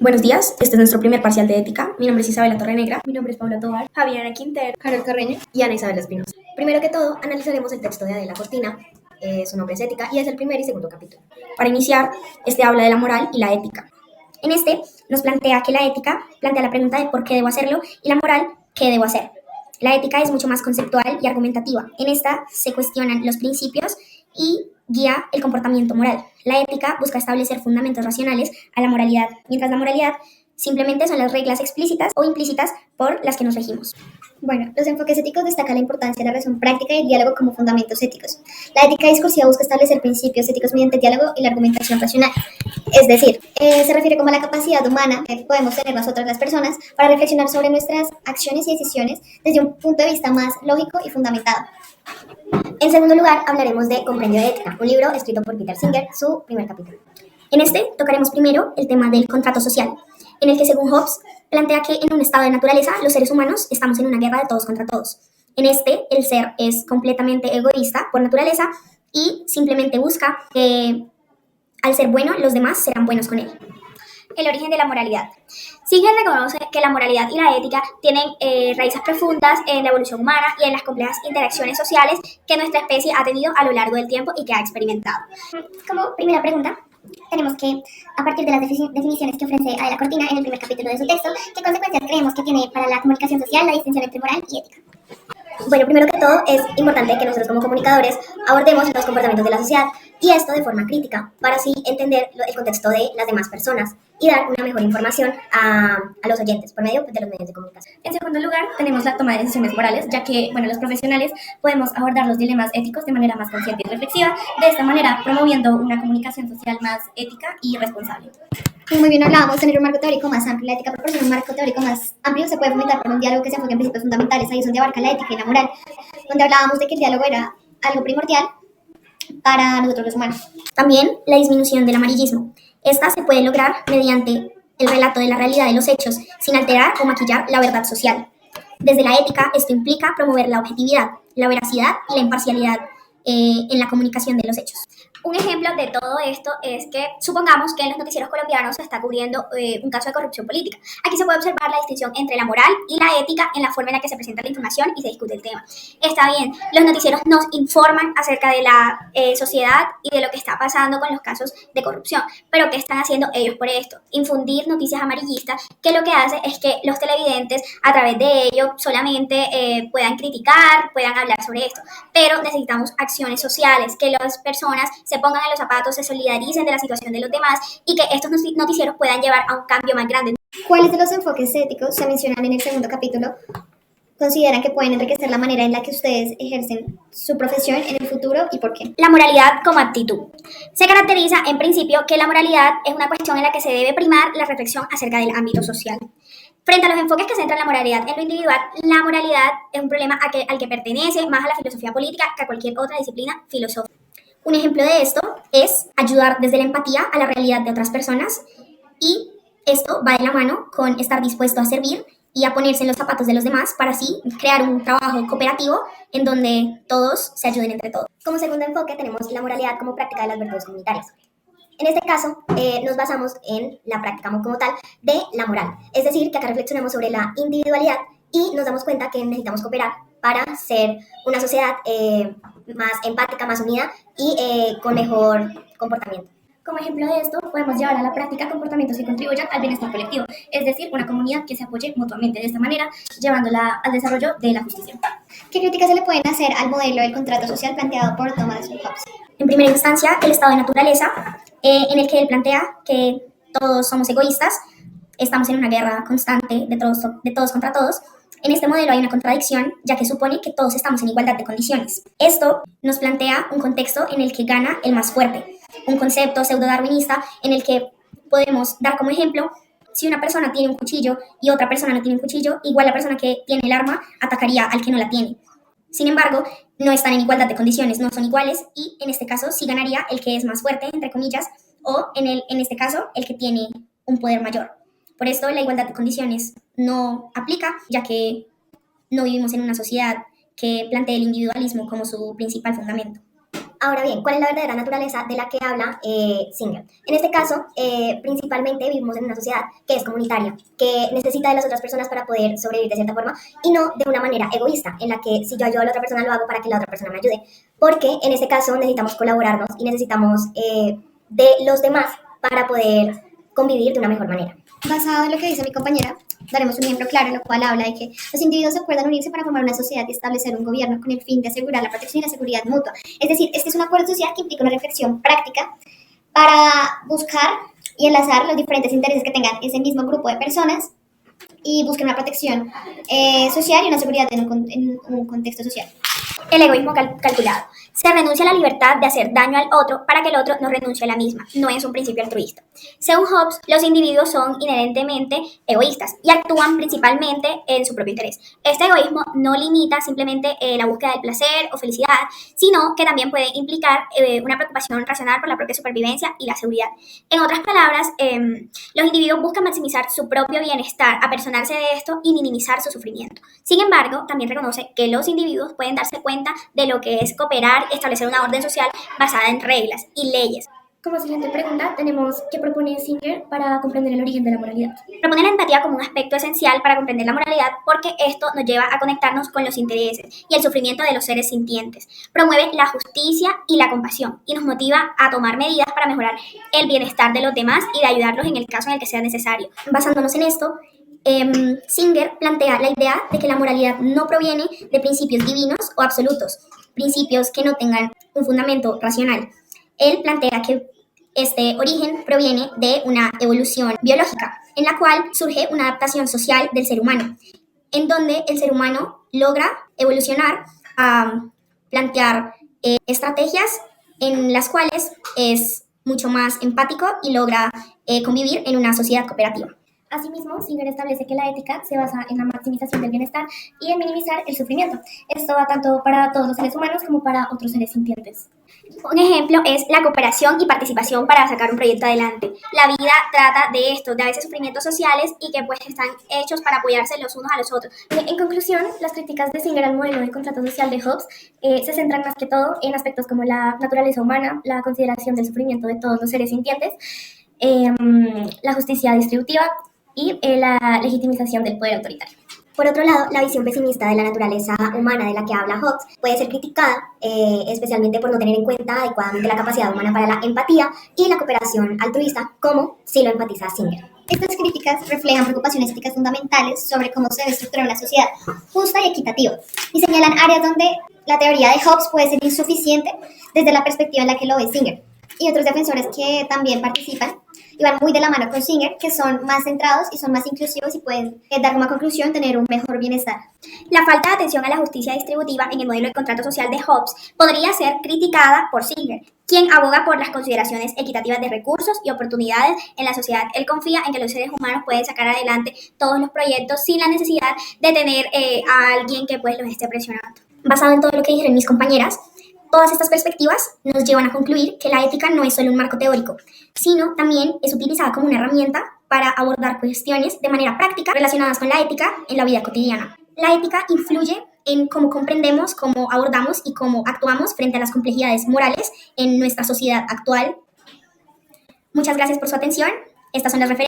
Buenos días, este es nuestro primer parcial de ética. Mi nombre es Isabela Torrenegra. Mi nombre es Paula Tobar, Javiera Quintero, Carol Carreño y Ana Isabel Espinosa. Primero que todo, analizaremos el texto de Adela Cortina. Su nombre es Ética y es el primer y segundo capítulo. Para iniciar, este habla de la moral y la ética. En este nos plantea que la ética plantea la pregunta de por qué debo hacerlo y la moral, qué debo hacer. La ética es mucho más conceptual y argumentativa. En esta se cuestionan los principios y guía el comportamiento moral. La ética busca establecer fundamentos racionales a la moralidad, mientras la moralidad simplemente son las reglas explícitas o implícitas por las que nos regimos. Bueno, los enfoques éticos destacan la importancia de la razón práctica y el diálogo como fundamentos éticos. La ética discursiva busca establecer principios éticos mediante el diálogo y la argumentación racional. Es decir, se refiere como a la capacidad humana que podemos tener nosotras las personas para reflexionar sobre nuestras acciones y decisiones desde un punto de vista más lógico y fundamentado. En segundo lugar, hablaremos de Compendio de Ética, un libro escrito por Peter Singer, su primer capítulo. En este tocaremos primero el tema del contrato social, en el que según Hobbes plantea que en un estado de naturaleza los seres humanos estamos en una guerra de todos contra todos. En este el ser es completamente egoísta por naturaleza y simplemente busca que al ser bueno los demás serán buenos con él. El origen de la moralidad. Singer reconoce que la moralidad y la ética tienen raíces profundas en la evolución humana y en las complejas interacciones sociales que nuestra especie ha tenido a lo largo del tiempo y que ha experimentado. Como primera pregunta, tenemos que, a partir de las definiciones que ofrece Adela Cortina en el primer capítulo de su texto, ¿qué consecuencias creemos que tiene para la comunicación social la distinción entre moral y ética? Bueno, primero que todo es importante que nosotros como comunicadores abordemos los comportamientos de la sociedad y esto de forma crítica para así entender el contexto de las demás personas y dar una mejor información a los oyentes por medio de los medios de comunicación. En segundo lugar, tenemos la toma de decisiones morales, ya que, los profesionales podemos abordar los dilemas éticos de manera más consciente y reflexiva, de esta manera promoviendo una comunicación social más ética y responsable. Como muy bien hablábamos, tener un marco teórico más amplio. La ética proporciona un marco teórico más amplio, se puede fomentar por un diálogo que se enfoque en principios fundamentales, ahí es donde abarca la ética y la moral, donde hablábamos de que el diálogo era algo primordial para nosotros los humanos. También la disminución del amarillismo. Esta se puede lograr mediante el relato de la realidad de los hechos, sin alterar o maquillar la verdad social. Desde la ética, esto implica promover la objetividad, la veracidad y la imparcialidad en la comunicación de los hechos. Un ejemplo de todo esto es que supongamos que en los noticieros colombianos se está cubriendo un caso de corrupción política. Aquí se puede observar la distinción entre la moral y la ética en la forma en la que se presenta la información y se discute el tema. Está bien, los noticieros nos informan acerca de la sociedad y de lo que está pasando con los casos de corrupción, pero ¿qué están haciendo ellos por esto? Infundir noticias amarillistas que lo que hace es que los televidentes a través de ello solamente puedan criticar, puedan hablar sobre esto, pero necesitamos acciones sociales, que las personas se pongan en los zapatos, se solidaricen de la situación de los demás y que estos noticieros puedan llevar a un cambio más grande. ¿Cuáles de los enfoques éticos se mencionan en el segundo capítulo consideran que pueden enriquecer la manera en la que ustedes ejercen su profesión en el futuro y por qué? La moralidad como actitud. Se caracteriza en principio que la moralidad es una cuestión en la que se debe primar la reflexión acerca del ámbito social. Frente a los enfoques que centran la moralidad en lo individual, la moralidad es un problema al que pertenece más a la filosofía política que a cualquier otra disciplina filosófica. Un ejemplo de esto es ayudar desde la empatía a la realidad de otras personas y esto va de la mano con estar dispuesto a servir y a ponerse en los zapatos de los demás para así crear un trabajo cooperativo en donde todos se ayuden entre todos. Como segundo enfoque tenemos la moralidad como práctica de las virtudes comunitarias. En este caso, nos basamos en la práctica como tal de la moral. Es decir, que acá reflexionamos sobre la individualidad y nos damos cuenta que necesitamos cooperar para ser una sociedad más empática, más unida y con mejor comportamiento. Como ejemplo de esto, podemos llevar a la práctica comportamientos que contribuyan al bienestar colectivo, es decir, una comunidad que se apoye mutuamente de esta manera, llevándola al desarrollo de la justicia. ¿Qué críticas se le pueden hacer al modelo del contrato social planteado por Thomas Hobbes? En primera instancia, el estado de naturaleza, en el que él plantea que todos somos egoístas, estamos en una guerra constante de todos contra todos. En este modelo hay una contradicción, ya que supone que todos estamos en igualdad de condiciones. Esto nos plantea un contexto en el que gana el más fuerte, un concepto pseudo-darwinista en el que podemos dar como ejemplo, si una persona tiene un cuchillo y otra persona no tiene un cuchillo, igual la persona que tiene el arma atacaría al que no la tiene. Sin embargo, no están en igualdad de condiciones, no son iguales y en este caso sí ganaría el que es más fuerte, entre comillas, o en este caso el que tiene un poder mayor. Por esto la igualdad de condiciones no aplica, ya que no vivimos en una sociedad que plantee el individualismo como su principal fundamento. Ahora bien, ¿cuál es la verdadera naturaleza de la que habla Singer? En este caso, principalmente vivimos en una sociedad que es comunitaria, que necesita de las otras personas para poder sobrevivir de cierta forma y no de una manera egoísta, en la que si yo ayudo a la otra persona lo hago para que la otra persona me ayude, porque en este caso necesitamos colaborarnos y necesitamos de los demás para poder convivir de una mejor manera. Basado en lo que dice mi compañera, daremos un ejemplo claro en el cual habla de que los individuos acuerdan unirse para formar una sociedad y establecer un gobierno con el fin de asegurar la protección y la seguridad mutua. Es decir, este es un acuerdo social que implica una reflexión práctica para buscar y enlazar los diferentes intereses que tengan ese mismo grupo de personas y busquen una protección social y una seguridad en un contexto social. El egoísmo calculado. Se renuncia a la libertad de hacer daño al otro para que el otro no renuncie a la misma. No es un principio altruista. Según Hobbes, los individuos son inherentemente egoístas y actúan principalmente en su propio interés. Este egoísmo no limita simplemente la búsqueda del placer o felicidad, sino que también puede implicar una preocupación racional por la propia supervivencia y la seguridad. En otras palabras, los individuos buscan maximizar su propio bienestar, apersonarse de esto y minimizar su sufrimiento. Sin embargo, también reconoce que los individuos pueden darse cuenta de lo que es cooperar y establecer una orden social basada en reglas y leyes. Como siguiente pregunta tenemos ¿qué propone Singer para comprender el origen de la moralidad? Propone la empatía como un aspecto esencial para comprender la moralidad porque esto nos lleva a conectarnos con los intereses y el sufrimiento de los seres sintientes. Promueve la justicia y la compasión y nos motiva a tomar medidas para mejorar el bienestar de los demás y de ayudarlos en el caso en el que sea necesario. Basándonos en esto, Singer plantea la idea de que la moralidad no proviene de principios divinos o absolutos, principios que no tengan un fundamento racional. Él plantea que este origen proviene de una evolución biológica, en la cual surge una adaptación social del ser humano, en donde el ser humano logra evolucionar a plantear estrategias en las cuales es mucho más empático y logra convivir en una sociedad cooperativa. Asimismo, Singer establece que la ética se basa en la maximización del bienestar y en minimizar el sufrimiento. Esto va tanto para todos los seres humanos como para otros seres sintientes. Un ejemplo es la cooperación y participación para sacar un proyecto adelante. La vida trata de esto, de a veces sufrimientos sociales y que pues están hechos para apoyarse los unos a los otros. En conclusión, las críticas de Singer al modelo de contrato social de Hobbes se centran más que todo en aspectos como la naturaleza humana, la consideración del sufrimiento de todos los seres sintientes, la justicia distributiva y la legitimización del poder autoritario. Por otro lado, la visión pesimista de la naturaleza humana de la que habla Hobbes puede ser criticada, especialmente por no tener en cuenta adecuadamente la capacidad humana para la empatía y la cooperación altruista, como sí lo enfatiza Singer. Estas críticas reflejan preocupaciones éticas fundamentales sobre cómo se debe estructurar una sociedad justa y equitativa, y señalan áreas donde la teoría de Hobbes puede ser insuficiente desde la perspectiva en la que lo ve Singer. Y otros defensores que también participan y van muy de la mano con Singer, que son más centrados y son más inclusivos y pueden dar como conclusión tener un mejor bienestar. La falta de atención a la justicia distributiva en el modelo de contrato social de Hobbes podría ser criticada por Singer, quien aboga por las consideraciones equitativas de recursos y oportunidades en la sociedad. Él confía en que los seres humanos pueden sacar adelante todos los proyectos sin la necesidad de tener a alguien que pues los esté presionando. Basado en todo lo que dijeron mis compañeras, todas estas perspectivas nos llevan a concluir que la ética no es solo un marco teórico, sino también es utilizada como una herramienta para abordar cuestiones de manera práctica relacionadas con la ética en la vida cotidiana. La ética influye en cómo comprendemos, cómo abordamos y cómo actuamos frente a las complejidades morales en nuestra sociedad actual. Muchas gracias por su atención. Estas son las referencias.